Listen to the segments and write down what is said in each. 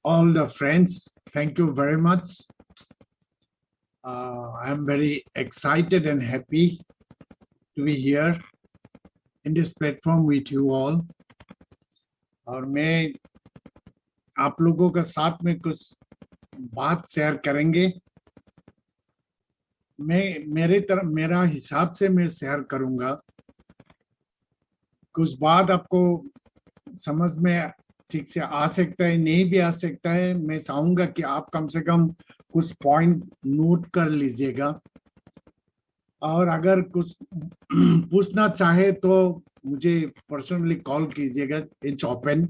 all the friends. Thank you very much. I'm very excited and happy to be here in this platform with you all. और मैं आप लोगों के साथ में कुछ बात शेयर करेंगे। मेरा हिसाब से मैं शेयर करूंगा। कुछ बात आपको समझ में ठीक से आ सकता है, नहीं भी आ सकता है। मैं चाहूंगा कि आप कम से कम कुछ पॉइंट नोट कर लीजिएगा, और अगर कुछ पूछना चाहे तो मुझे पर्सनली कॉल कीजिएगा। It's open.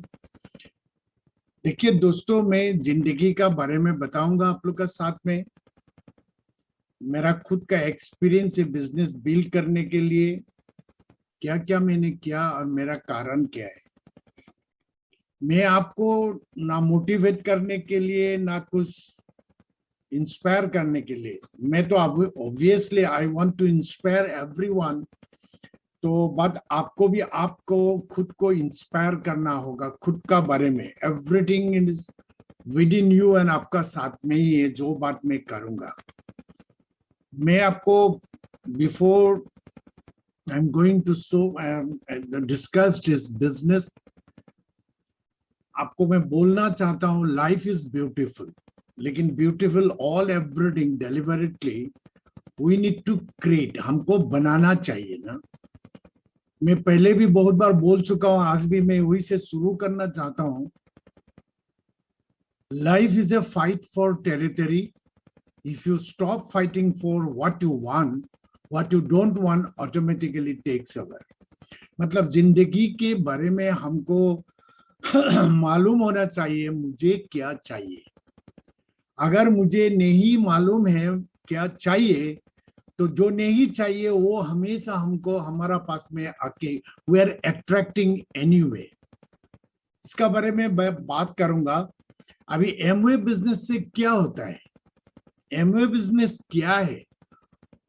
देखिए दोस्तों, मैं जिंदगी का बारे में बताऊंगा आप लोग का साथ में। मेरा खुद का एक्सपीरियंस है बिजनेस बिल्ड करने के लिए, क्या क्या मैंने किया और मेरा कारण क्या है। मैं आपको ना मोटिवेट करने के लिए, ना कुछ इंस्पायर करने के लिए। मैं तो obviously I want to inspire everyone, तो बात आपको भी आपको खुद को इंस्पायर करना होगा खुद का बारे में। Everything is with in you and आपका साथ में ही है जो बात मैं करूंगा। मैं आपको before I am going to show discuss this business, आपको मैं बोलना चाहता हूँ लाइफ इज ब्यूटीफुल, लेकिन beautiful all everything deliberately we need to create. हमको बनाना चाहिए ना। मैं पहले भी बहुत बार बोल चुका हूं, आज भी मैं वही से शुरू करना चाहता हूं। Life is a fight for territory. If you stop fighting for what you want, what you don't want automatically takes over. मतलब जिंदगी के बारे में हमको मालूम होना चाहिए मुझे क्या चाहिए। अगर मुझे नहीं मालूम है क्या चाहिए, तो जो नहीं चाहिए वो हमेशा हमको हमारा पास में आके वी आर अट्रैक्टिंग एनीवे। इसका बारे में मैं बात करूंगा। अभी एमवे बिजनेस से क्या होता है, एमवे बिजनेस क्या है,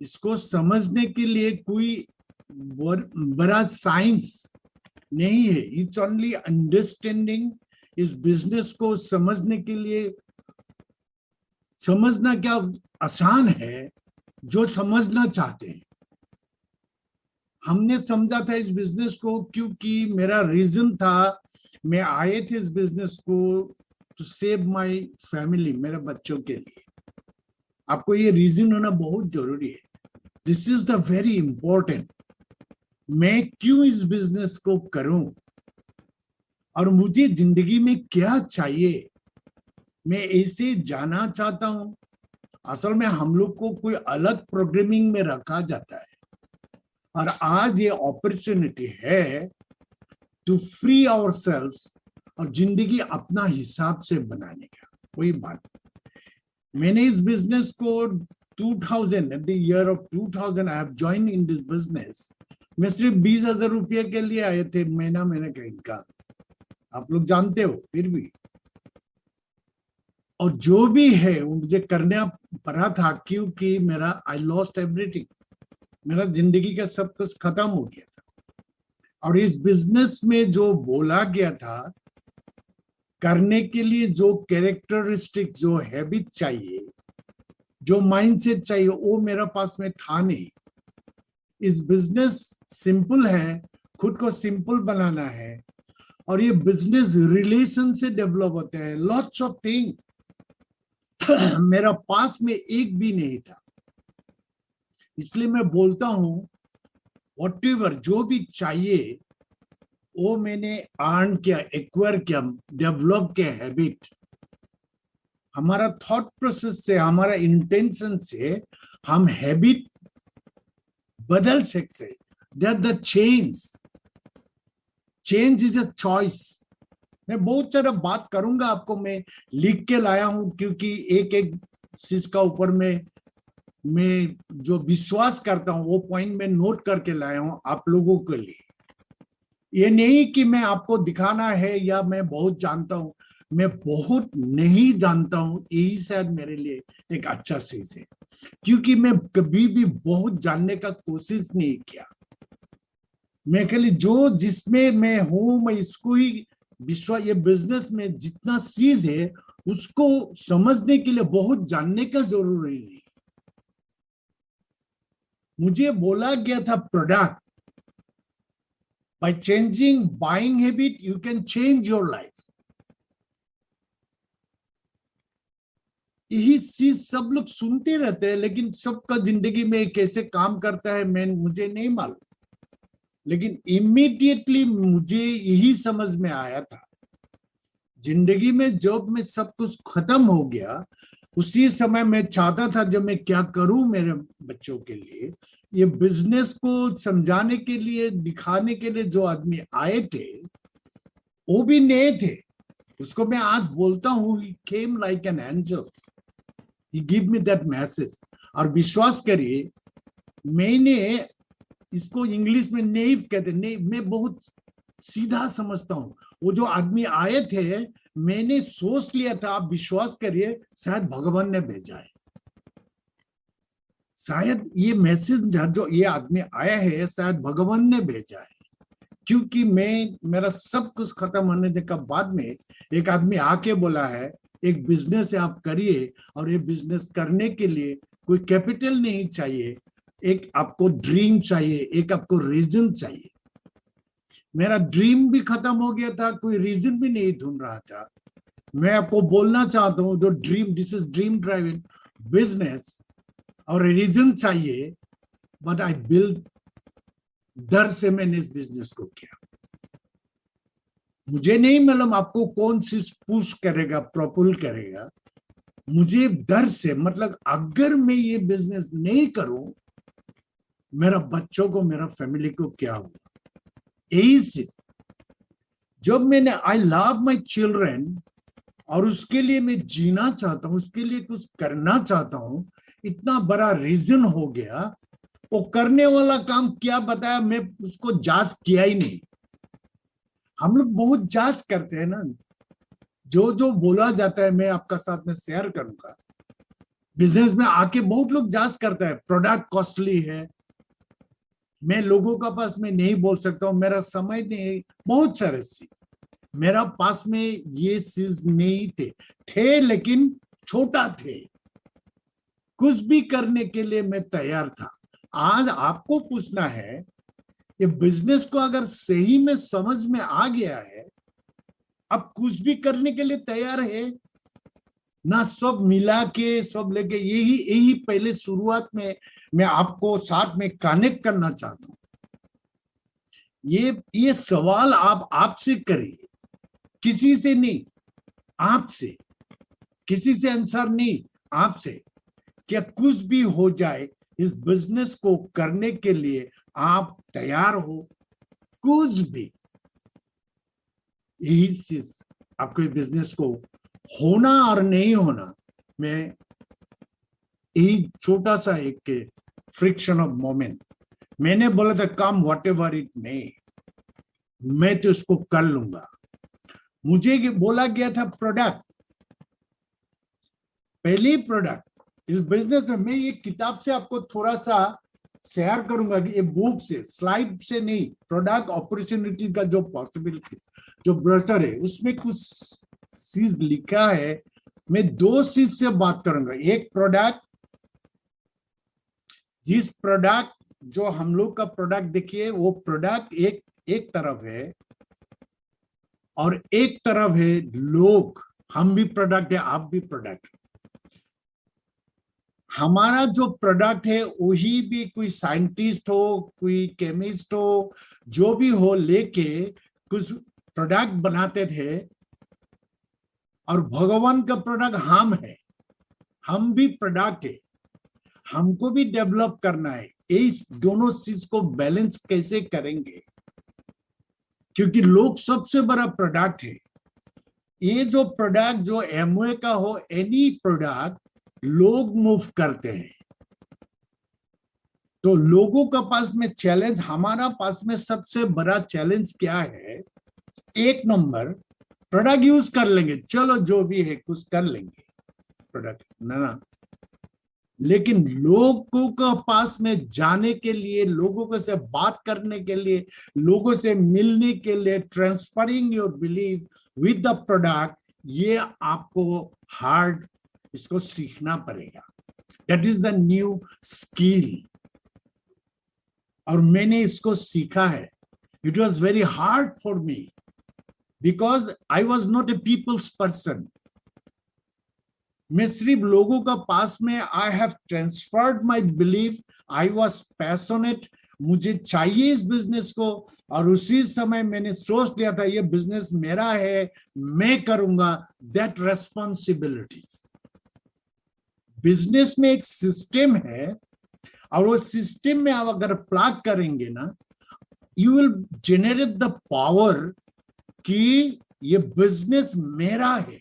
इसको समझने के लिए कोई बड़ा साइंस नहीं है। It's only understanding. इस बिजनेस को समझने के लिए, समझना क्या आसान है, जो समझना चाहते हैं। हमने समझा था इस बिजनेस को क्योंकि मेरा रीजन था, मैं आए थे इस बिजनेस को टू सेव माय फैमिली, मेरे बच्चों के लिए। आपको ये रीजन होना बहुत जरूरी है। This is the very important. मैं क्यों इस बिजनेस को करूं और मुझे जिंदगी में क्या चाहिए, मैं ऐसे जाना चाहता हूं। असल में हम लोग को कोई अलग प्रोग्रामिंग में रखा जाता है, और आज ये अपॉर्चुनिटी है टू फ्री आवरसेल्व्स और जिंदगी अपना हिसाब से बनाने का। वही बात। मैंने इस बिजनेस को 2000 at the year of 2000 I have join in this business. मैं सिर्फ 20,000 रुपये के लिए आए थे महीने का इनका, आप लोग जानते हो। फिर भी और जो भी है वो मुझे करना पड़ा था, क्योंकि मेरा आई लॉस्ट एवरीथिंग। मेरा जिंदगी का सब कुछ खत्म हो गया था। और इस बिजनेस में जो बोला गया था करने के लिए, जो कैरेक्टरिस्टिक, जो हैबिट चाहिए, जो माइंडसेट चाहिए, वो मेरा पास में था नहीं। इस बिजनेस सिंपल है, खुद को सिंपल बनाना है, और ये बिजनेस रिलेशन से डेवलप होते हैं। लॉट्स ऑफ थिंग मेरा पास में एक भी नहीं था। इसलिए मैं बोलता हूं व्हाटएवर जो भी चाहिए वो मैंने अर्न किया, एक्वायर किया, डेवलप किया हैबिट। हमारा थॉट प्रोसेस से, हमारा इंटेंशन से हम हैबिट बदल सकते। That the change is a choice. मैं बहुत सारा बात करूंगा, आपको मैं लिख के लाया हूं, क्योंकि एक एक चीज का ऊपर में मैं जो विश्वास करता हूं वो पॉइंट में नोट करके लाया हूं आप लोगों के लिए। ये नहीं कि मैं आपको दिखाना है या मैं बहुत जानता हूं। मैं बहुत नहीं जानता हूं, यही शायद मेरे लिए एक अच्छा चीज है, क्योंकि मैं कभी भी बहुत जानने का कोशिश नहीं किया। मैं खाली जो जिसमें मैं हूं मैं इसको ही विश्वास। ये बिजनेस में जितना चीज है उसको समझने के लिए बहुत जानने का जरूरी नहीं। मुझे बोला गया था product, by changing buying habit you can change your life. यही चीज सब लोग सुनते रहते हैं, लेकिन सबका जिंदगी में कैसे काम करता है मुझे नहीं मालूम। लेकिन इमीडिएटली मुझे यही समझ में आया था, जिंदगी में जब में सब कुछ खत्म हो गया, उसी समय मैं चाहता था जब मैं क्या करूं मेरे बच्चों के लिए। ये बिजनेस को समझाने के लिए, दिखाने के लिए जो आदमी आए थे वो भी नए थे। उसको मैं आज बोलता हूँ, he came like an angel, he give me that message। और विश्वास करिए, मैंने इसको इंग्लिश में नेव कहते, नेव मैं बहुत सीधा समझता हूँ। वो जो आदमी आए थे, मैंने सोच लिया था, आप विश्वास करिए, शायद भगवान ने भेजा है। शायद ये मैसेज जो ये आदमी आया है, शायद भगवान ने भेजा है। क्योंकि मेरा सब कुछ खत्म होने के बाद में एक आदमी आके बोला है, एक बिजनेस आप करिए, और ये बिजनेस करने के लिए कोई कैपिटल नहीं चाहिए, एक आपको ड्रीम चाहिए, एक आपको रीजन चाहिए। मेरा ड्रीम भी खत्म हो गया था, कोई रीजन भी नहीं ढूंढ रहा था। मैं आपको बोलना चाहता हूँ, जो dream, this is dream driven business, और रीजन चाहिए, बट आई बिल्ड, डर से मैंने इस बिजनेस को किया। मुझे नहीं मालूम आपको कौन चीज पुश करेगा, प्रोपुल करेगा। मुझे डर से, मतलब अगर मैं ये बिजनेस नहीं करूं, मेरा बच्चों को, मेरा फैमिली को क्या होगा। यही चीज जब मैंने, आई लव माई चिल्ड्रन, और उसके लिए मैं जीना चाहता हूं, उसके लिए कुछ करना चाहता हूं, इतना बड़ा रीजन हो गया। वो करने वाला काम क्या बताया, मैं उसको जांच किया ही नहीं। हम लोग बहुत जांच करते हैं ना, जो जो बोला जाता है मैं आपका साथ में शेयर करूंगा। बिजनेस में आके बहुत लोग जांच करता है, प्रोडक्ट कॉस्टली है, मैं लोगों का पास में नहीं बोल सकता हूँ, मेरा समय नहीं, बहुत सारे चीज मेरा पास में ये चीज नहीं थे लेकिन छोटा थे। कुछ भी करने के लिए मैं तैयार था। आज आपको पूछना है, ये बिजनेस को अगर सही में समझ में आ गया है, अब कुछ भी करने के लिए तैयार है ना, सब मिला के सब लेके। यही यही पहले शुरुआत में मैं आपको साथ में कनेक्ट करना चाहता हूं। ये सवाल आप आपसे करिए, किसी से नहीं, आपसे। किसी से आंसर नहीं, आपसे। क्या कुछ भी हो जाए, इस बिजनेस को करने के लिए आप तैयार हो? कुछ भी, यही चीज आपके बिजनेस को होना और नहीं होना, मैं यही छोटा सा एक फ्रिक्शन ऑफ मोमेंट, मैंने बोला था कम व्हाट एवर इट मे, मैं तो इसको कर लूंगा। मुझे बोला गया था प्रोडक्ट, पहली प्रोडक्ट इस बिजनेस में। मैं ये किताब से आपको थोड़ा सा शेयर करूंगा कि ये बुक से, स्लाइड से नहीं, प्रोडक्ट अपॉर्चुनिटी का जो पॉसिबिलिटी, जो ब्रोशर है, उसमें कुछ चीज लिखा है। मैं दो चीज से बात करूंगा। एक प्रोडक्ट, जिस प्रोडक्ट, जो हम लोग का प्रोडक्ट देखिए, वो प्रोडक्ट एक तरफ है, और एक तरफ है लोग। हम भी प्रोडक्ट है, आप भी प्रोडक्ट। हमारा जो प्रोडक्ट है वही भी कोई साइंटिस्ट हो, कोई केमिस्ट हो, जो भी हो, लेके कुछ प्रोडक्ट बनाते थे। और भगवान का प्रोडक्ट हम है, हम भी प्रोडक्ट है, हमको भी डेवलप करना है। इस दोनों चीज को बैलेंस कैसे करेंगे, क्योंकि लोग सबसे बड़ा प्रोडक्ट है। ये जो प्रोडक्ट, जो एमवे का हो, एनी प्रोडक्ट, लोग मूव करते हैं। तो लोगों का पास में चैलेंज, हमारा पास में सबसे बड़ा चैलेंज क्या है? एक नंबर, प्रोडक्ट यूज कर लेंगे, चलो जो भी है कुछ कर लेंगे प्रोडक्ट ना, लेकिन लोगों के पास में जाने के लिए, लोगों को से बात करने के लिए, लोगों से मिलने के लिए, transferring your belief with the product, ये आपको हार्ड इसको सीखना पड़ेगा। That is the new skill. और मैंने इसको सीखा है। It was very hard for me because I was not a people's person. मैं सिर्फ लोगों का पास में I have transferred my belief. I was passionate, मुझे चाहिए इस बिजनेस को, और उसी समय मैंने सोच लिया था ये बिजनेस मेरा है, मैं करूंगा। That responsibilities. बिजनेस में एक सिस्टम है, और वो सिस्टम में आप अगर प्लग करेंगे ना, you will generate the power कि ये बिजनेस मेरा है,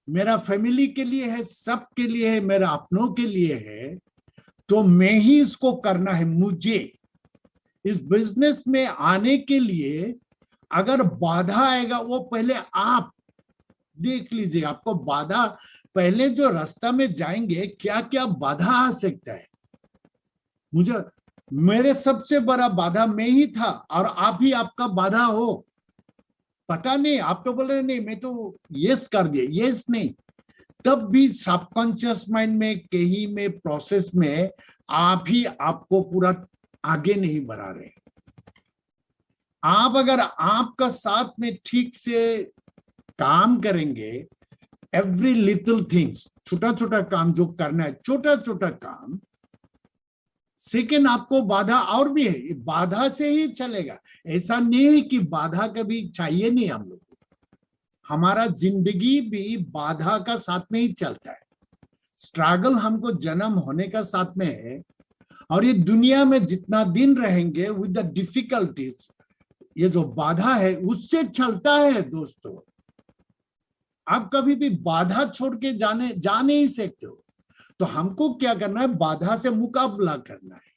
मेरा फैमिली के लिए है, सबके लिए है, मेरा अपनों के लिए है, तो मैं ही इसको करना है। मुझे इस बिजनेस में आने के लिए अगर बाधा आएगा, वो पहले आप देख लीजिए। आपको बाधा, पहले जो रास्ता में जाएंगे क्या क्या बाधा आ सकता है। मुझे, मेरे सबसे बड़ा बाधा मैं ही था, और आप ही आपका बाधा हो। पता नहीं, आप तो बोल रहे नहीं मैं तो यस कर दिया, यस नहीं, तब भी सबकॉन्शियस माइंड में कहीं में प्रोसेस में आप ही आपको पूरा आगे नहीं बढ़ा रहे। आप अगर आपका साथ में ठीक से काम करेंगे, एवरी लिटिल थिंग्स, छोटा छोटा काम जो करना है, छोटा छोटा काम। सेकेंड, आपको बाधा और भी है, बाधा से ही चलेगा। ऐसा नहीं है कि बाधा कभी चाहिए नहीं हम लोग को। हमारा जिंदगी भी बाधा का साथ में ही चलता है। स्ट्रगल हमको जन्म होने का साथ में है, और ये दुनिया में जितना दिन रहेंगे विद द डिफिकल्टीज, ये जो बाधा है उससे चलता है दोस्तों। आप कभी भी बाधा छोड़ के जा नहीं सकते हो। तो हमको क्या करना है, बाधा से मुकाबला करना है।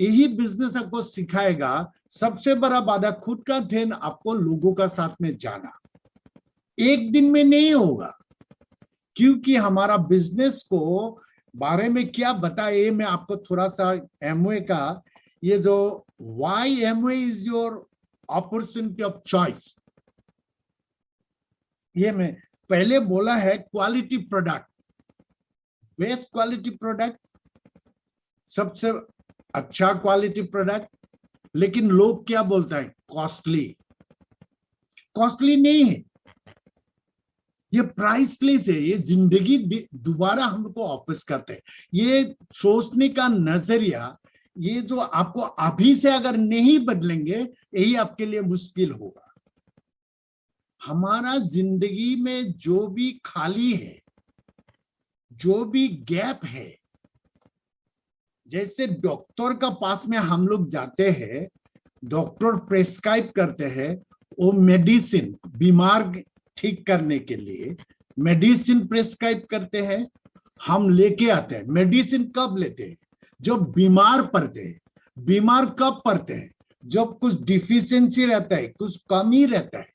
यही बिजनेस आपको सिखाएगा। सबसे बड़ा बाधा खुद का ध्यान, आपको लोगों का साथ में जाना। एक दिन में नहीं होगा, क्योंकि हमारा बिजनेस को बारे में क्या बताए, मैं आपको थोड़ा सा एमवे का, ये जो why Amway is your opportunity of choice, ये मैं पहले बोला है। Quality product, best quality product, सबसे अच्छा क्वालिटी प्रोडक्ट। लेकिन लोग क्या बोलता है, कॉस्टली। कॉस्टली नहीं है, ये प्राइसलेस है। ये जिंदगी दोबारा हमको वापस करते हैं। ये सोचने का नजरिया, ये जो आपको अभी से अगर नहीं बदलेंगे, यही आपके लिए मुश्किल होगा। हमारा जिंदगी में जो भी खाली है, जो भी गैप है, जैसे डॉक्टर का पास में हम लोग जाते हैं, डॉक्टर प्रेस्क्राइब करते हैं वो मेडिसिन, बीमार ठीक करने के लिए मेडिसिन प्रेस्क्राइब करते हैं, हम लेके आते हैं। मेडिसिन कब लेते हैं, जब बीमार पड़ते हैं। बीमार कब पड़ते हैं, जब कुछ डिफिशियंसी रहता है, कुछ कमी रहता है।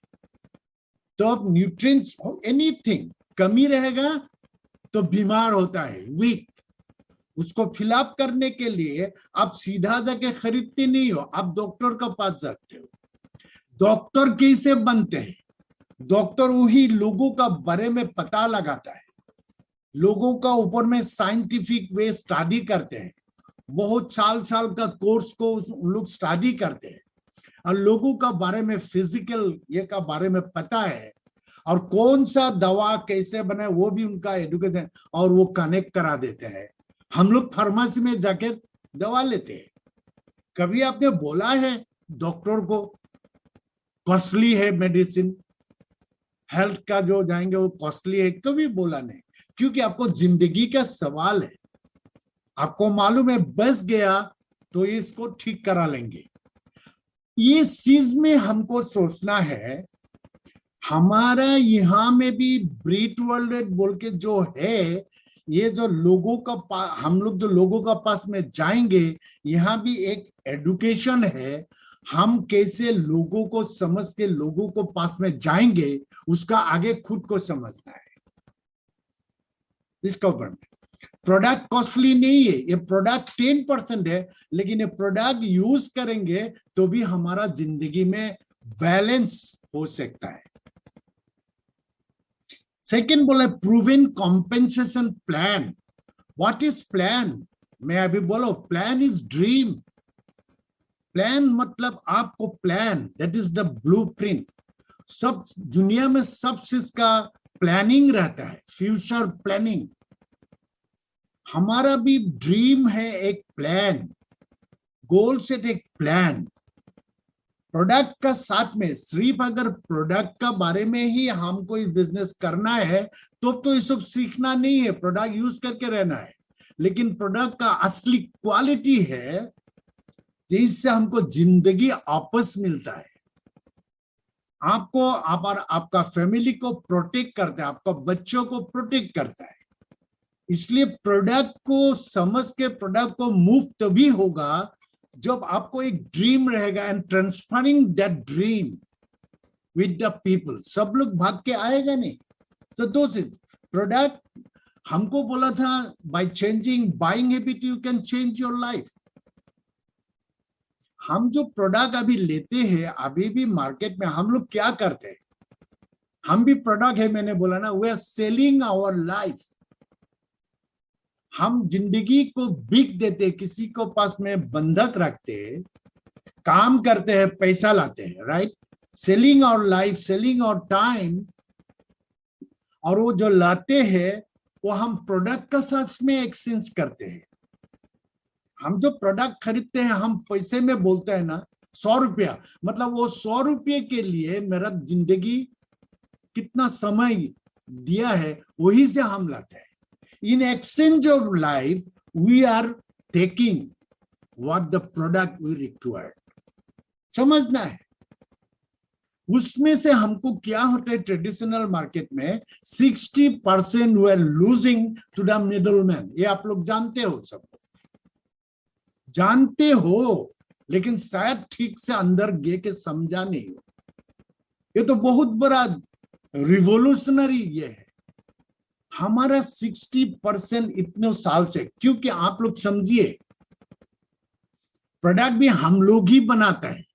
तो अब न्यूट्रिएंट्स एनीथिंग कमी रहेगा तो बीमार होता है, वीक। उसको फिलअप करने के लिए आप सीधा जाके खरीदते नहीं हो, आप डॉक्टर के पास जाते हो। डॉक्टर कैसे बनते हैं, डॉक्टर वही लोगों का बारे में पता लगाता है, लोगों का ऊपर में साइंटिफिक वे स्टडी करते हैं, बहुत साल साल का कोर्स को लोग स्टडी करते हैं, और लोगों का बारे में फिजिकल ये का बारे में पता है, और कौन सा दवा कैसे बने वो भी उनका एजुकेशन, और वो कनेक्ट करा देते हैं। हम लोग फार्मेसी में जाके दवा लेते हैं। कभी आपने बोला है डॉक्टर को कॉस्टली है मेडिसिन, हेल्थ का जो जाएंगे वो कॉस्टली है, कभी बोला नहीं। क्योंकि आपको जिंदगी का सवाल है, आपको मालूम है बस गया तो इसको ठीक करा लेंगे। ये चीज में हमको सोचना है। हमारा यहाँ में भी ब्रीट वर्ल्ड बोल के जो है, ये जो लोगों का हम लोग जो लोगों का पास में जाएंगे, यहाँ भी एक एडुकेशन है। हम कैसे लोगों को समझ के लोगों को पास में जाएंगे, उसका आगे खुद को समझना है। इसका ऊपर में प्रोडक्ट कॉस्टली नहीं है, ये प्रोडक्ट 10% है, लेकिन ये प्रोडक्ट यूज करेंगे तो भी हमारा जिंदगी में बैलेंस हो सकता है। सेकेंड बोला proven compensation plan. What is plan? मैं अभी बोलो, प्लान इज ड्रीम। प्लान मतलब आपको plan, that is the blueprint. सब दुनिया में सब चीज का प्लानिंग रहता है, फ्यूचर प्लानिंग। हमारा भी ड्रीम है एक प्लान, गोल सेट एक प्लान। प्रोडक्ट का साथ में, सिर्फ अगर प्रोडक्ट का बारे में ही हमको बिजनेस करना है तो ये सब सीखना नहीं है, प्रोडक्ट यूज करके रहना है। लेकिन प्रोडक्ट का असली क्वालिटी है जिससे हमको जिंदगी आपस मिलता है। आपको आपका फैमिली को प्रोटेक्ट करता है, आपका बच्चों को प्रोटेक्ट करता है। इसलिए प्रोडक्ट को समझ के प्रोडक्ट को मूव तभी होगा जब आपको एक ड्रीम रहेगा, and transferring that dream with the people. सब लोग भाग के आएगा नहीं। तो दो चीज, प्रोडक्ट हमको बोला था by changing buying habit you can change your life. हम जो प्रोडक्ट अभी लेते हैं, अभी भी मार्केट में हम लोग क्या करते हैं, हम भी प्रोडक्ट है, मैंने बोला ना, we are selling our life. हम जिंदगी को बिक देते, किसी को पास में बंधक रखते, काम करते हैं, पैसा लाते हैं, right? Selling our life, selling our time. और वो जो लाते हैं वो हम प्रोडक्ट का साथ में एक्सचेंज करते हैं। हम जो प्रोडक्ट खरीदते हैं, हम पैसे में बोलते हैं ना 100 रुपया, मतलब वो 100 रुपये के लिए मेरा जिंदगी कितना समय दिया है वही से हम लाते हैं। In exchange of life, we are taking what the product we require. समझना है। उसमें से हमको क्या होता है, ट्रेडिशनल मार्केट में 60% we are losing to the middle man. ये आप लोग जानते हो, सब जानते हो, लेकिन शायद ठीक से अंदर गे के समझा नहीं हो। ये तो बहुत बड़ा रिवोल्यूशनरी ये है। हमारा 60% इतने साल से, क्योंकि आप लोग समझिए, प्रोडक्ट भी हम लोग ही बनाते हैं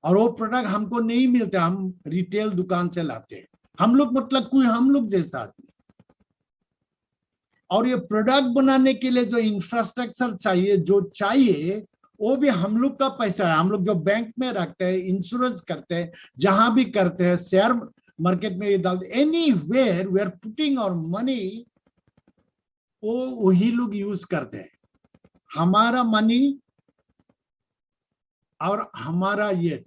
और वो प्रोडक्ट हमको नहीं मिलता, हम रिटेल दुकान से लाते हैं। हम लोग मतलब कोई हम लोग जैसा आदमी। और ये प्रोडक्ट बनाने के लिए जो इंफ्रास्ट्रक्चर चाहिए, जो चाहिए, वो भी हम लोग का पैसा है। हम लोग जो बैंक में रखते हैं, इंश्योरेंस करते हैं, जहां भी करते हैं, शेयर मार्केट में ये डालते, anywhere we are putting our money, वो वही लोग यूज करते हैं। हमारा मनी और हमारा ये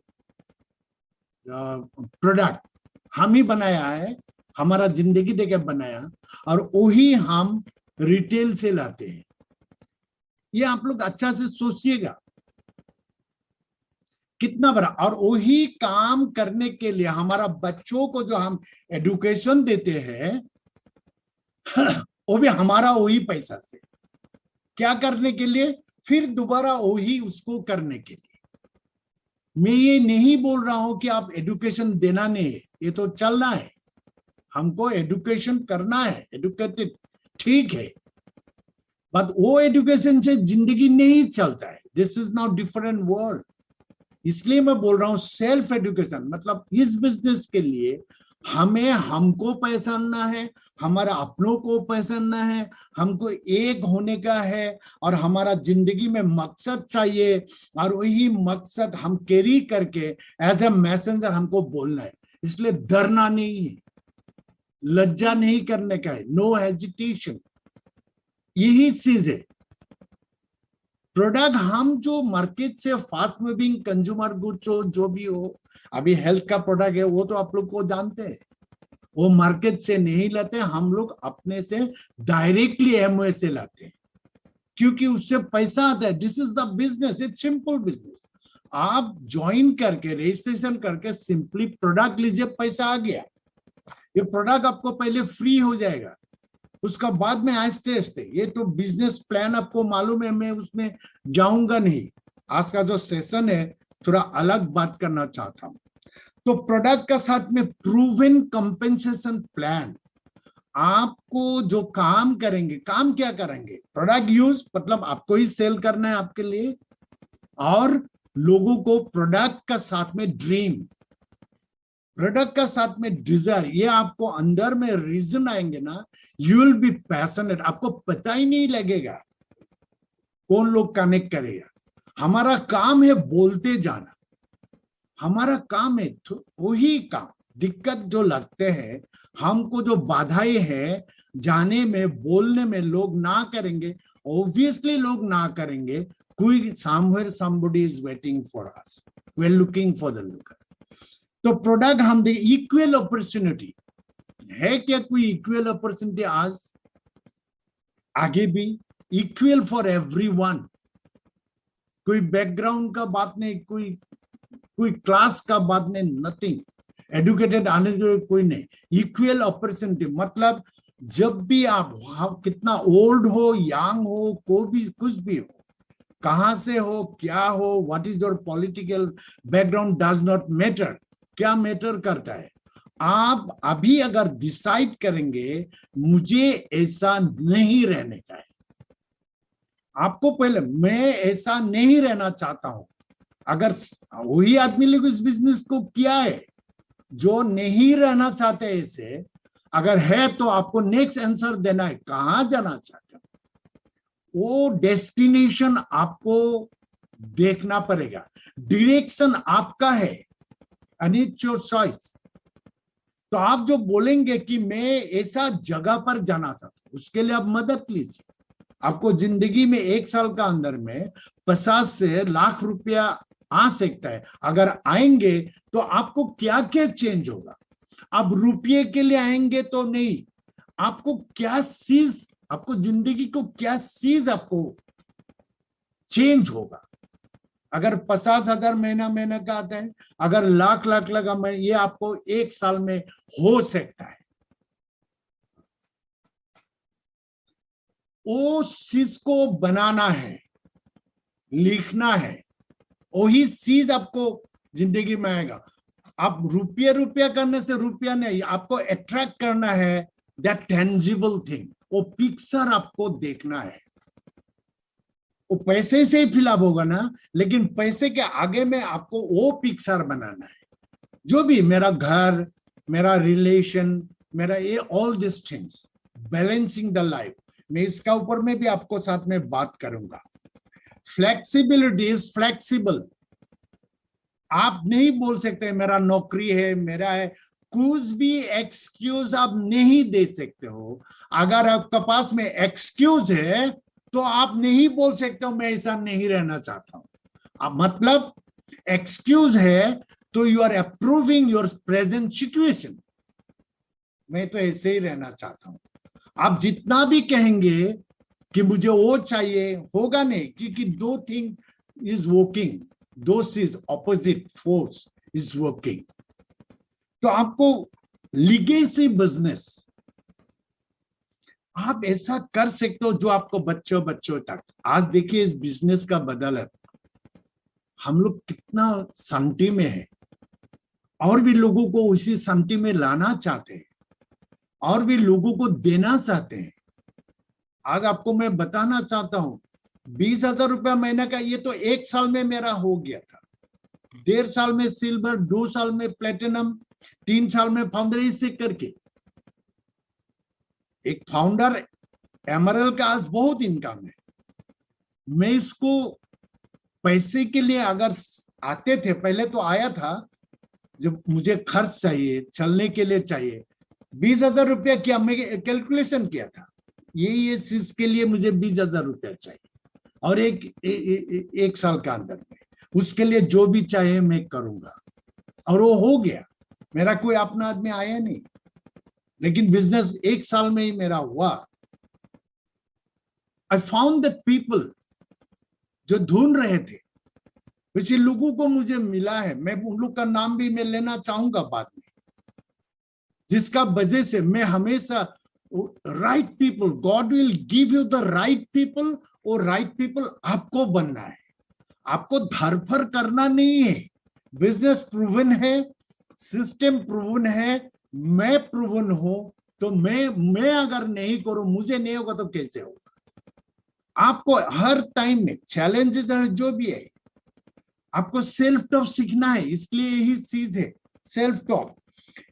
प्रोडक्ट हम ही बनाया है, हमारा जिंदगी देके बनाया, और वही हम रिटेल से लाते हैं। ये आप लोग अच्छा से सोचिएगा कितना बड़ा। और वही काम करने के लिए हमारा बच्चों को जो हम एजुकेशन देते हैं वो भी हमारा वही पैसा से। क्या करने के लिए? फिर दोबारा वही उसको करने के लिए। मैं ये नहीं बोल रहा हूं कि आप एजुकेशन देना नहीं है, ये तो चलना है, हमको एजुकेशन करना है, एजुकेटेड, ठीक है, बट वो एजुकेशन से जिंदगी नहीं चलता है। This is now different world. इसलिए मैं बोल रहा हूं सेल्फ एजुकेशन, मतलब इस बिजनेस के लिए हमें हमको पहचानना है, हमारा अपनों को पहचानना है, हमको एक होने का है, और हमारा जिंदगी में मकसद चाहिए, और वही मकसद हम कैरी करके एज ए मैसेंजर हमको बोलना है। इसलिए डरना नहीं है, लज्जा नहीं करने का है, नो हेजिटेशन। यही चीज है। प्रोडक्ट हम जो मार्केट से फास्ट मूविंग कंज्यूमर गुड्स हो, जो भी हो, अभी हेल्थ का प्रोडक्ट है, वो तो आप लोग को जानते हैं, वो मार्केट से नहीं लाते, हम लोग अपने से डायरेक्टली एमओए से लाते हैं, क्योंकि उससे पैसा आता है। This is the business, it's simple business. आप ज्वाइन करके रजिस्ट्रेशन करके सिंपली प्रोडक्ट लीजिए, पैसा आ गया। ये प्रोडक्ट आपको पहले फ्री हो जाएगा, उसका बाद में आहिस्ते आहिस्ते। ये तो बिजनेस प्लान आपको मालूम है, मैं उसमें जाऊंगा नहीं। आज का जो सेशन है थोड़ा अलग बात करना चाहता हूं। तो प्रोडक्ट का साथ में प्रूवन कंपेंसेशन प्लान। आपको जो काम करेंगे, काम क्या करेंगे? प्रोडक्ट यूज, मतलब आपको ही सेल करना है आपके लिए, और लोगों को प्रोडक्ट का साथ में ड्रीम, प्रोडक्ट का साथ में डिजायर, ये आपको अंदर में रीजन आएंगे ना, यू विल बी पैशनेट, आपको पता ही नहीं लगेगा कौन लोग कनेक्ट करेगा। हमारा काम है बोलते जाना, हमारा काम है वही काम। दिक्कत जो लगते हैं हमको, जो बाधाएं हैं जाने में बोलने में, लोग ना करेंगे, ऑब्वियसली लोग ना करेंगे, कोई somewhere somebody is waiting for us, we are looking for the looker। तो प्रोडक्ट हम देखें, इक्वल अपॉर्चुनिटी है क्या? कोई इक्वल अपॉर्चुनिटी आज आगे भी इक्वल फॉर एवरीवन, कोई बैकग्राउंड का बात नहीं, कोई क्लास का बात नहीं, नथिंग, एडुकेटेड आने जो कोई नहीं, इक्वल अपॉर्चुनिटी। मतलब जब भी आप कितना ओल्ड हो, यंग हो, को भी कुछ भी हो, कहां से हो, क्या हो, what is your political background, does not matter. क्या मैटर करता है? आप अभी अगर डिसाइड करेंगे मुझे ऐसा नहीं रहने का है, आपको पहले मैं ऐसा नहीं रहना चाहता हूं। अगर वही आदमी लोग इस बिजनेस को किया है जो नहीं रहना चाहते ऐसे, अगर है तो आपको नेक्स्ट आंसर देना है, कहां जाना चाहते हो, वो डेस्टिनेशन आपको देखना पड़ेगा, डायरेक्शन आपका है, एंड इट्स योर चॉइस। तो आप जो बोलेंगे कि मैं ऐसा जगह पर जाना चाहता हूं, उसके लिए आप मदद लीजिए। आपको जिंदगी में 1 साल का अंदर में 50 से लाख रुपया आ सकता है। अगर आएंगे तो आपको क्या क्या चेंज होगा? आप रुपये के लिए आएंगे तो नहीं, आपको क्या चीज, आपको जिंदगी को क्या चीज आपको चेंज होगा। अगर 50,000 महीना का आता है, अगर लाख लगा, ये आपको 1 साल में हो सकता है। वो चीज को बनाना है, लिखना है, वही चीज आपको जिंदगी में आएगा। आप रुपया करने से रुपया नहीं, आपको अट्रैक्ट करना है दैट टेंजिबल थिंग, वो पिक्चर आपको देखना है। वो पैसे से ही फिलअप होगा ना, लेकिन पैसे के आगे में आपको वो पिक्चर बनाना है। जो भी मेरा घर, मेरा रिलेशन, मेरा ये all this things, balancing the life, मैं इसका ऊपर में भी आपको साथ में बात करूंगा। Flexibility is flexible. आप नहीं बोल सकते मेरा नौकरी है, मेरा है, कुछ भी एक्सक्यूज आप नहीं दे सकते हो। अगर आपके पास में एक्सक्यूज है तो आप नहीं बोल सकते हो मैं ऐसा नहीं रहना चाहता हूं। अब मतलब एक्सक्यूज है तो you are approving your present situation, मैं तो ऐसे ही रहना चाहता हूं। आप जितना भी कहेंगे कि मुझे वो चाहिए, होगा नहीं, क्योंकि दो थिंग इज वर्किंग, दो is opposite force is working. तो आपको लीगेसी बिजनेस आप ऐसा कर सकते हो जो आपको बच्चों तक। आज देखिए इस बिजनेस का बदल, हम लोग कितना संटी में है, और भी लोगों को उसी संटी में लाना चाहते हैं, और भी लोगों को देना चाहते हैं। आज आपको मैं बताना चाहता हूं, 20,000 रुपया महीना का, ये तो 1 साल में मेरा हो गया था। 1.5 साल में सिल्वर, 2 साल में प्लेटिनम, 3 साल में फाउंडर, इससे करके एक फाउंडर एमरल्ड का आज बहुत इनकम है। मैं इसको पैसे के लिए अगर आते थे, पहले तो आया था जब मुझे खर्च चाहिए, चलने के लिए चाहिए, 20,000 रुपया किया, मैं कैलकुलेशन किया था, ये चीज के लिए मुझे 20,000 रुपया चाहिए, और एक साल का अंदर में उसके लिए जो भी चाहे मैं करूंगा, और वो हो गया। मेरा कोई अपना आदमी आया नहीं, लेकिन बिजनेस 1 साल में ही मेरा हुआ। आई फाउंड दैट पीपल जो ढूंढ रहे थे, वैसे लोगों को मुझे मिला है। मैं उन लोग का नाम भी मैं लेना चाहूंगा बाद में, जिसका वजह से मैं हमेशा right people, God will give you the right people, और राइट पीपल आपको बनना है, आपको धरफर करना नहीं है। बिजनेस प्रूवन है, सिस्टम प्रूवन है, मैं प्रूवन हूं, तो मैं अगर नहीं करूं, मुझे नहीं होगा तो कैसे होगा? आपको हर टाइम में चैलेंजेस जो भी है, आपको सेल्फ टॉक सीखना है। इसलिए यही चीज है सेल्फ टॉक।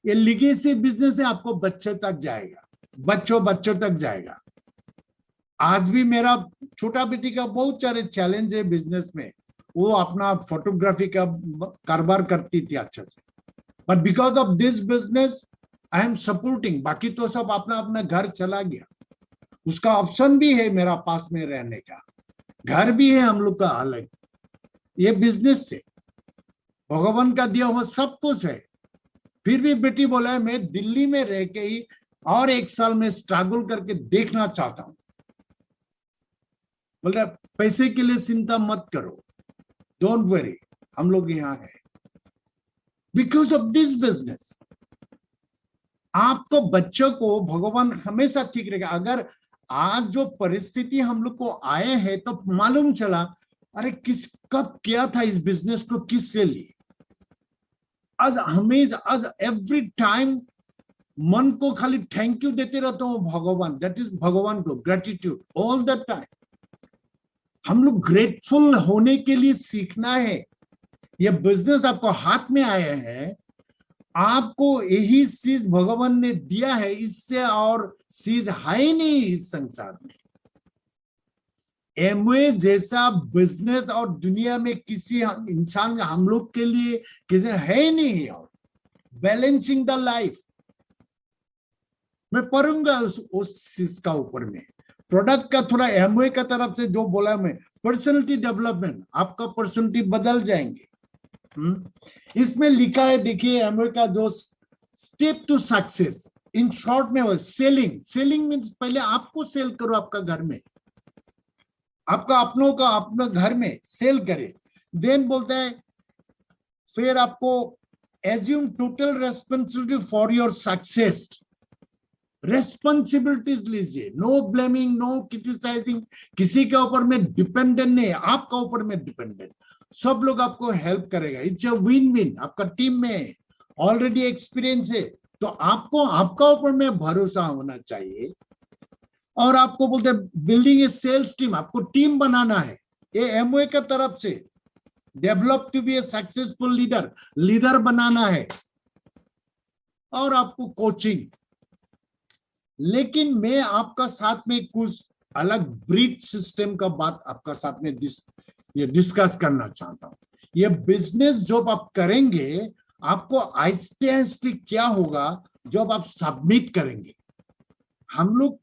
ये लीगेसी बिजनेस है, आपको बच्चों तक जाएगा, बच्चों तक जाएगा। आज भी मेरा छोटा बेटी का बहुत सारे चैलेंज है बिजनेस में, वो अपना फोटोग्राफी का कारोबार करती थी अच्छा से, but because of this business I am supporting. बाकी तो सब अपना अपना घर चला गया, उसका ऑप्शन भी है मेरा पास में रहने का, घर भी है हम लोग का अलग। ये बिजनेस से भगवान का दिया हुआ सब कुछ है। फिर भी बेटी बोला है मैं दिल्ली में रह के ही और 1 साल में स्ट्रगल करके देखना चाहता हूं। बोल रहा पैसे के लिए चिंता मत करो, डोंट वरी, हम लोग यहाँ है बिकॉज ऑफ दिस बिजनेस। आपको बच्चों को भगवान हमेशा ठीक रहेगा। अगर आज जो परिस्थिति हम लोग को आए हैं तो मालूम चला अरे किस कब किया था इस बिजनेस को किसके लिए। आज हमेशा आज एवरी टाइम मन को खाली थैंक यू देते रहता हूँ भगवान, दैट इज भगवान को ग्रेटिट्यूड ऑल द टाइम। हम लोग ग्रेटफुल होने के लिए सीखना है। ये बिजनेस आपको हाथ में आया है, आपको यही चीज भगवान ने दिया है, इससे और चीज है ही नहीं इस संसार में। एमवे जैसा बिजनेस और दुनिया में किसी इंसान हम लोग के लिए किसी है ही नहीं। और बैलेंसिंग द लाइफ मैं पढ़ूंगा उस चीज का ऊपर में, प्रोडक्ट का थोड़ा एमवे का तरफ से जो बोला मैं, पर्सनैलिटी डेवलपमेंट, आपका पर्सनैलिटी बदल जाएंगे। इसमें लिखा है देखिए एमवे का जो step to success, in short में वो सेलिंग। सेलिंग मीन्स पहले आपको सेल करो, आपका घर में, आपका अपनों का अपना घर में सेल करे। देन बोलता है फिर आपको assume total responsibility for your success. Responsibilities लीजिए, नो ब्लेमिंग, नो क्रिटिसाइजिंग, किसी के ऊपर में डिपेंडेंट नहीं है, आपका ऊपर में डिपेंडेंट। सब लोग आपको हेल्प करेगा, इट्स अ विन विन। आपका टीम में ऑलरेडी एक्सपीरियंस है तो आपको आपका ऊपर में भरोसा होना चाहिए। और आपको बोलते हैं बिल्डिंग ए सेल्स टीम, आपको टीम बनाना है। ये एमवे का तरफ से develop to be a successful leader, leader बनाना है। और आपको कोचिंग, लेकिन मैं आपका साथ में कुछ अलग ब्रीड सिस्टम का बात आपका साथ में डिस्कस करना चाहता हूं। ये बिजनेस जब आप करेंगे आपको आहिस्ते आहिस्ते क्या होगा, जब आप सबमिट करेंगे। हम लोग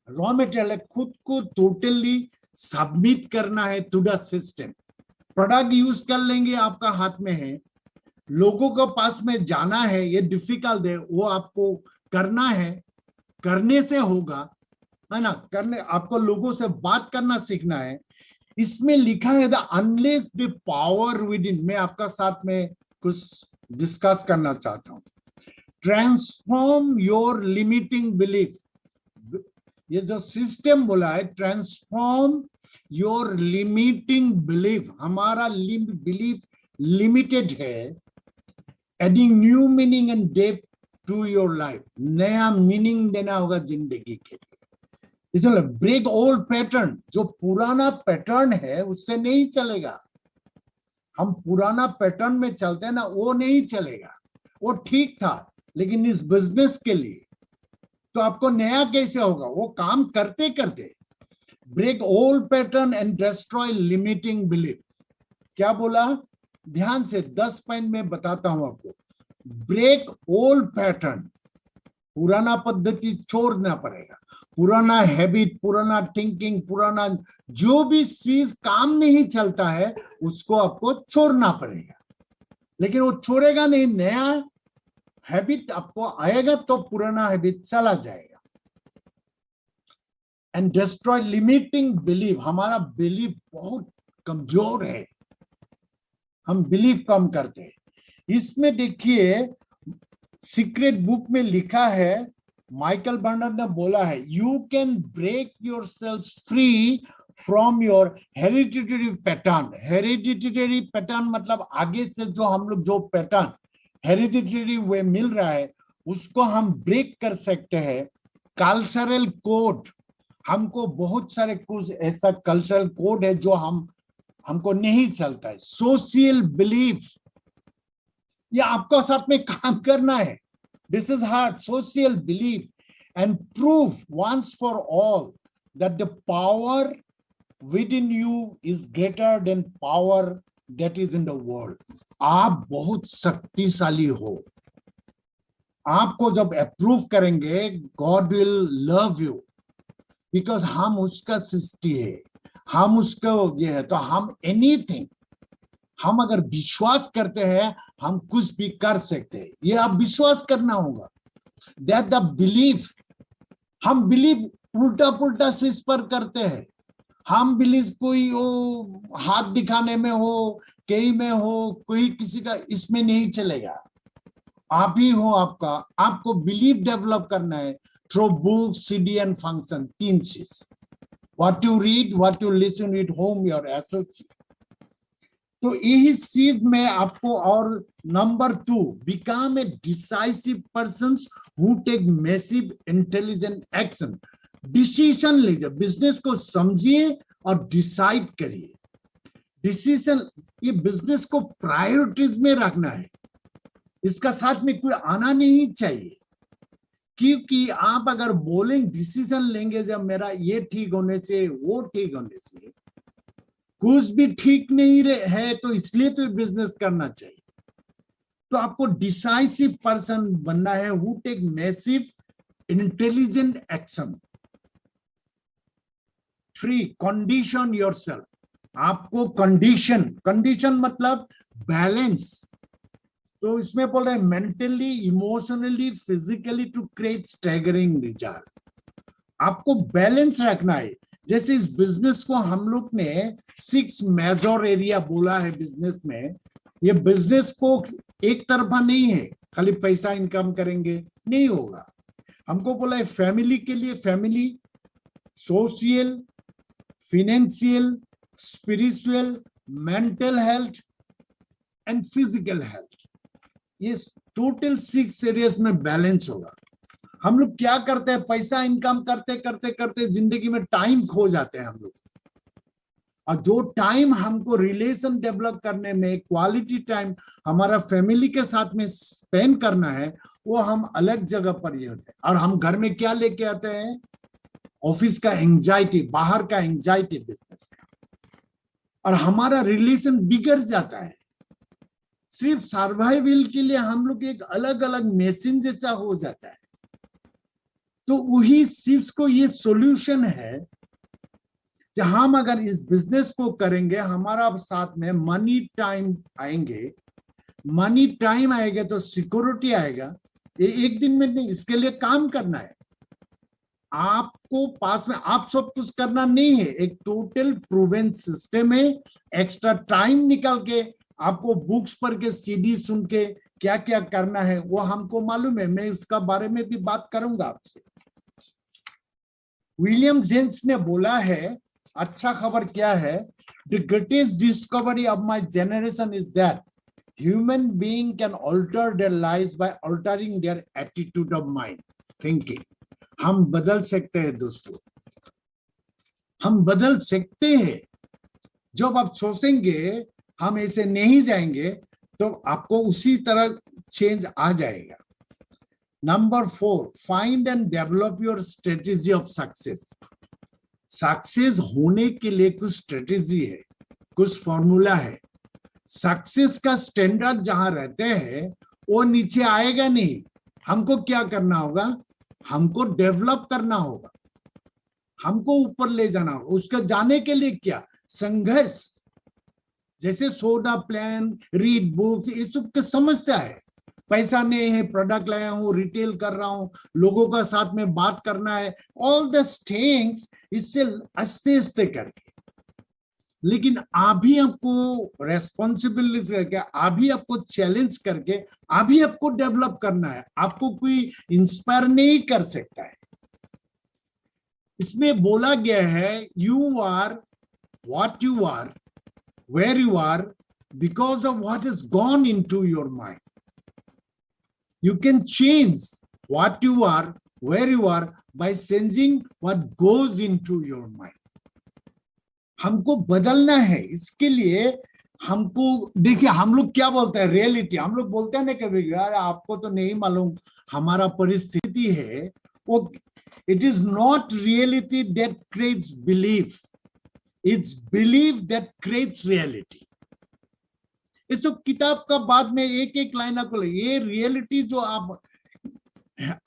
रॉ मटेरियल खुद को टोटली सबमिट करना है to the system. Product use कर लेंगे, आपका हाथ में है, लोगों के पास में जाना है, ये डिफिकल्ट है, वो आपको करना है, करने से होगा, है ना। करने आपको लोगों से बात करना सीखना है। इसमें लिखा है the unless the power with in. मैं आपका साथ में कुछ डिस्कस करना चाहता हूं। ट्रांसफॉर्म योर लिमिटिंग बिलीफ, ये जो सिस्टम बोला है ट्रांसफॉर्म योर लिमिटिंग बिलीफ। हमारा बिलीफ लिमिटेड है। Adding new meaning and depth to your life, नया मीनिंग देना होगा जिंदगी के लिए। इसलिए ब्रेक ओल्ड पैटर्न, जो पुराना पैटर्न है उससे नहीं चलेगा। हम पुराना पैटर्न में चलते हैं ना, वो नहीं चलेगा। वो ठीक था लेकिन इस बिजनेस के लिए तो आपको नया कैसे होगा, वो काम करते करते। Break old pattern and destroy limiting belief. क्या बोला, ध्यान से 10 पॉइंट में बताता हूं आपको। ब्रेक ओल्ड पैटर्न, पुराना पद्धति छोड़ना पड़ेगा, पुराना हैबिट, पुराना थिंकिंग, पुराना जो भी चीज काम नहीं चलता है उसको आपको छोड़ना पड़ेगा। लेकिन वो छोड़ेगा नहीं, नया हैबिट आपको आएगा तो पुराना हैबिट चला जाएगा। एंड डिस्ट्रॉय लिमिटिंग बिलीफ, हमारा बिलीफ बहुत कमजोर है, हम बिलीफ कम करते हैं। इसमें देखिए सीक्रेट बुक में लिखा है, माइकल बर्नर्ड ने बोला है, you can break yourself free from your hereditary pattern. Hereditary pattern मतलब आगे से जो हम लोग जो पैटर्न हेरिडिटरी वे मिल रहा है उसको हम ब्रेक कर सकते हैं। कल्चरल कोड, हमको बहुत सारे कुछ ऐसा कल्चरल कोड है जो हमको नहीं चलता है। सोशल बिलीफ, ये आपको साथ में काम करना है. This is hard. Social belief and prove once for all that the power within you is greater than power that is in the world. आप बहुत शक्तिशाली हो. आपको जब अप्रूव करेंगे, God will love you, because हम उसका सृष्टि है, हम उसका ये है. तो हम एनीथिंग, हम अगर विश्वास करते हैं हम कुछ भी कर सकते हैं. ये आप विश्वास करना होगा. That the belief. हम बिलीव उल्टा पुल्टा चीज पर करते हैं. हम बिलीव कोई हो हाथ दिखाने में हो, कहीं में हो, कोई किसी का, इसमें नहीं चलेगा. आप ही हो आपका. आपको बिलीव डेवलप करना है through book, CD and function. 3 चीज. What you read, what you listen at home, your associate. तो यही चीज में आपको. और number 2, become a decisive person who take massive intelligent action. Decision लीजिए, बिजनेस को समझिए और डिसाइड करिए. डिसीजन, ये बिजनेस को प्रायोरिटीज में रखना है. इसका साथ में कोई आना नहीं चाहिए. क्योंकि आप अगर बोलेंगे, डिसीजन लेंगे जब मेरा ये ठीक होने से, वो ठीक होने से, कुछ भी ठीक नहीं है, तो इसलिए तो बिजनेस करना चाहिए. तो आपको डिसाइसिव पर्सन बनना है who take massive intelligent action. 3, condition yourself. आपको कंडीशन मतलब बैलेंस. तो इसमें बोल रहे हैं mentally, emotionally, physically to create staggering result. आपको बैलेंस रखना है. जैसे इस बिजनेस को हम लोग ने 6 मेजर एरिया बोला है बिजनेस में. ये बिजनेस को एक तरफा नहीं है, खाली पैसा इनकम करेंगे नहीं होगा. हमको बोला है फैमिली के लिए family, social, financial, spiritual, mental health and physical health. ये टोटल 6 एरियाज में बैलेंस होगा. हम लोग क्या करते हैं, पैसा इनकम करते करते करते जिंदगी में टाइम खो जाते हैं हम लोग. और जो टाइम हमको रिलेशन डेवलप करने में, क्वालिटी टाइम हमारा फैमिली के साथ में स्पेंड करना है, वो हम अलग जगह पर ही होते हैं. और हम घर में क्या लेके आते हैं, ऑफिस का एंजाइटी, बाहर का एंजाइटी, बिजनेस का. और हमारा रिलेशन बिगड़ जाता है. सिर्फ सर्वाइवल के लिए हम लोग एक अलग अलग मशीन जैसा हो जाता है. तो वही चीज को ये सॉल्यूशन है. जहां हम अगर इस बिजनेस को करेंगे, हमारा साथ में मनी टाइम आएंगे. मनी टाइम आएगा तो सिक्योरिटी आएगा. ये एक दिन में नहीं, इसके लिए काम करना है. आपको पास में आप सब कुछ करना नहीं है. एक टोटल प्रूवन सिस्टम है. एक्स्ट्रा टाइम निकाल के आपको बुक्स पढ़ के, सीडी सुन के क्या क्या करना है वो हमको मालूम है. मैं इसका बारे में भी बात करूंगा आपसे. विलियम जेम्स ने बोला है, अच्छा खबर क्या है, the greatest discovery of my generation is that human being can alter their lives by altering their attitude of mind, thinking. हम बदल सकते हैं दोस्तों, हम बदल सकते हैं. जब आप सोचेंगे हम ऐसे नहीं जाएंगे, तो आपको उसी तरह चेंज आ जाएगा. Number 4, find and develop your strategy of success. Success होने के लिए कुछ स्ट्रेटेजी है, कुछ फॉर्मूला है. सक्सेस का स्टैंडर्ड जहां रहते हैं वो नीचे आएगा नहीं. हमको क्या करना होगा, हमको डेवलप करना होगा, हमको ऊपर ले जाना होगा. उसका जाने के लिए क्या, संघर्ष. जैसे सोडा प्लान, रीड बुक, ये सब की समस्या है. पैसा नहीं है, प्रोडक्ट लाया हूँ, रिटेल कर रहा हूँ, लोगों का साथ में बात करना है, ऑल दिस थिंग्स. इससे आस्ते आस्ते करके, लेकिन अभी आपको रेस्पॉन्सिबिलिटी करके, अभी आपको चैलेंज करके, अभी आपको डेवलप करना है. आपको कोई इंस्पायर नहीं कर सकता है. इसमें बोला गया है, you are what you are, where you are, because of what has gone into your mind. You can change what you are, where you are, by changing what goes into your mind. हमको बदलना है. इसके लिए हमको देखिए, हम लोग क्या बोलते हैं, रियलिटी हम लोग बोलते हैं ना कभी, यार आपको तो नहीं मालूम हमारा परिस्थिति है वो। It is not reality that creates belief, it's belief that creates reality. इस तो किताब का बाद में एक एक लाइन आपको, ये रियलिटी जो आप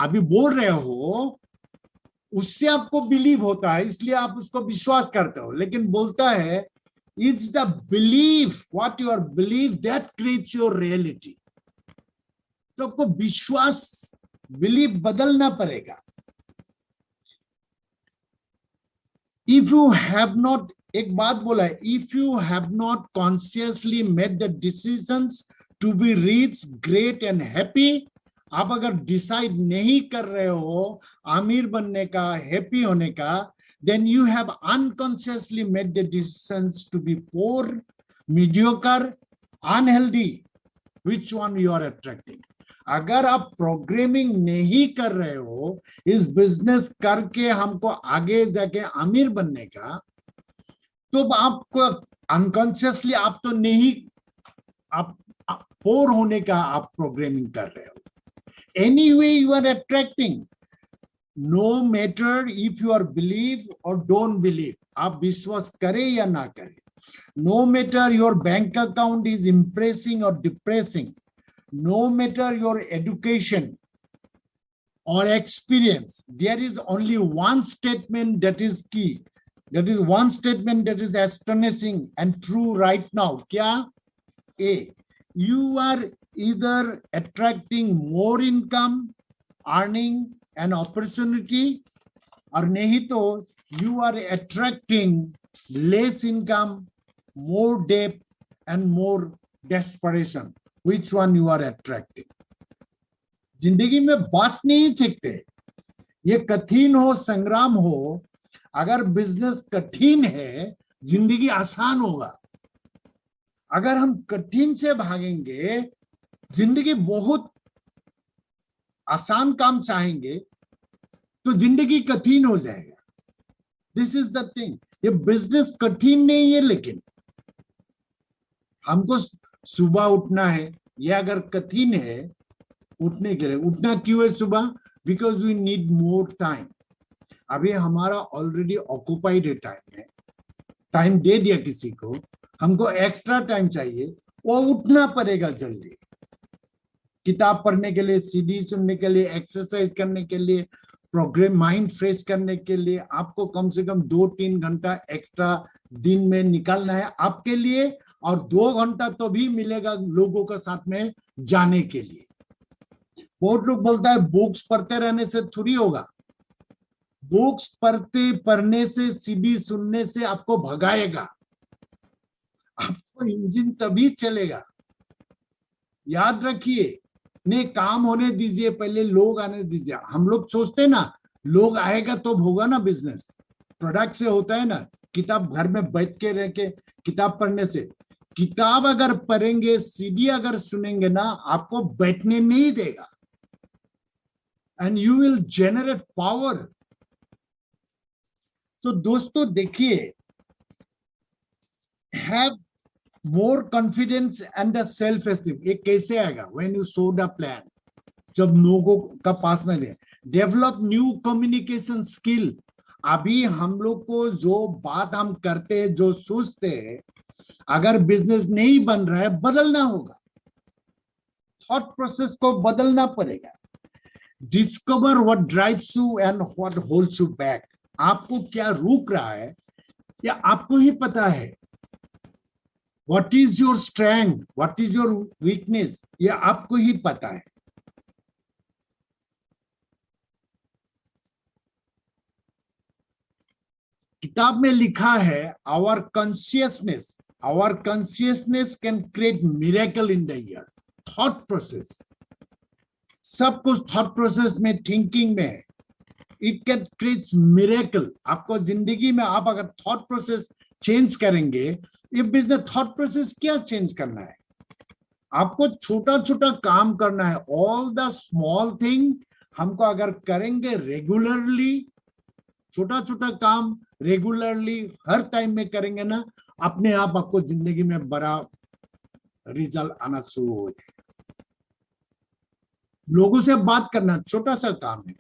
अभी बोल रहे हो उससे आपको बिलीव होता है, इसलिए आप उसको विश्वास करते हो, लेकिन बोलता है it's the belief, what you are believe that creates your reality. तो आपको विश्वास, बिलीफ बदलना पड़ेगा। इफ यू हैव नॉट, एक बात बोला है, if you have not consciously made the decisions to be rich, great and happy, आप अगर डिसाइड नहीं कर रहे हो आमिर बनने का, हैप्पी होने का, then you have unconsciously made the decisions to be poor, mediocre, unhealthy. Which one you are attracting? अगर आप प्रोग्रामिंग नहीं कर रहे हो इस बिजनेस करके हमको आगे जाके अमीर बनने का, तो आपको अनकॉन्शियसली आप तो नहीं, आप पोर होने का आप प्रोग्रामिंग कर रहे हो। Anyway you are attracting, no matter if you are believe or don't believe, आप विश्वास करें या ना करें, no matter your bank account is impressing or depressing, no matter your education or experience, there is only one statement that is key, that is one statement that is astonishing and true right now. क्या? A, you are either attracting more income, earning an opportunity, or नहीं तो you are attracting less income, more debt and more desperation. Which one you are attracting? जिंदगी में बस नहीं सीखते, ये कठिन हो, संग्राम हो। अगर बिजनेस कठिन है, जिंदगी आसान होगा। अगर हम कठिन से भागेंगे, जिंदगी बहुत आसान काम चाहेंगे तो जिंदगी कठिन हो जाएगा। दिस इज द थिंग, ये बिजनेस कठिन नहीं है, लेकिन हमको सुबह उठना है, ये अगर कठिन है उठने के लिए, उठना क्यों है सुबह? Because we need more time. अभी हमारा ऑलरेडी ऑक्युपाइड है, टाइम दे दिया किसी को, हमको एक्स्ट्रा टाइम चाहिए, वो उठना पड़ेगा जल्दी, किताब पढ़ने के लिए, सीडी सुनने के लिए, एक्सरसाइज करने के लिए, प्रोग्राम माइंड फ्रेश करने के लिए आपको कम से कम 2-3 घंटा एक्स्ट्रा दिन में निकालना है आपके लिए, और 2 घंटा तो भी मिलेगा लोगों के साथ में जाने के लिए। बहुत लोग बोलता है बुक्स पढ़ते रहने से थोड़ी होगा, बुक्स पढ़ने से, सीडी सुनने से आपको भगाएगा, आपको इंजन तभी चलेगा। याद रखिए, ने काम होने दीजिए, पहले लोग आने दीजिए। हम लोग सोचते ना लोग आएगा तो होगा ना बिजनेस, प्रोडक्ट से होता है ना। किताब घर में बैठ के रह के किताब पढ़ने से, किताब अगर पढ़ेंगे, सीडी अगर सुनेंगे ना, आपको बैठने नहीं देगा, and you will generate power. तो दोस्तों देखिए, have more confidence and the self esteem. ये कैसे आएगा? When you show the plan, जब लोगों का पास में है। Develop new communication skill. अभी हम लोग को जो बात हम करते हैं, जो सोचते हैं, अगर बिजनेस नहीं बन रहा है, बदलना होगा, थॉट प्रोसेस को बदलना पड़ेगा। Discover what drives you and what holds you back. आपको क्या रोक रहा है या आपको ही पता है। What is your strength? What is your weakness? ये आपको ही पता है। किताब में लिखा है, our consciousness can create miracle in the year. Thought process, सब कुछ थॉट प्रोसेस में, थिंकिंग में है। It can create miracle. आपको जिंदगी में आप अगर थॉट प्रोसेस चेंज करेंगे, ये बिजनेस थॉट प्रोसेस क्या चेंज करना है? आपको छोटा छोटा काम करना है, ऑल द स्मॉल थिंग हमको अगर करेंगे रेगुलरली, छोटा छोटा काम रेगुलरली हर टाइम में करेंगे ना, अपने आप आपको जिंदगी में बड़ा रिजल्ट आना शुरू हो जाए। लोगों से बात करना छोटा सा काम है,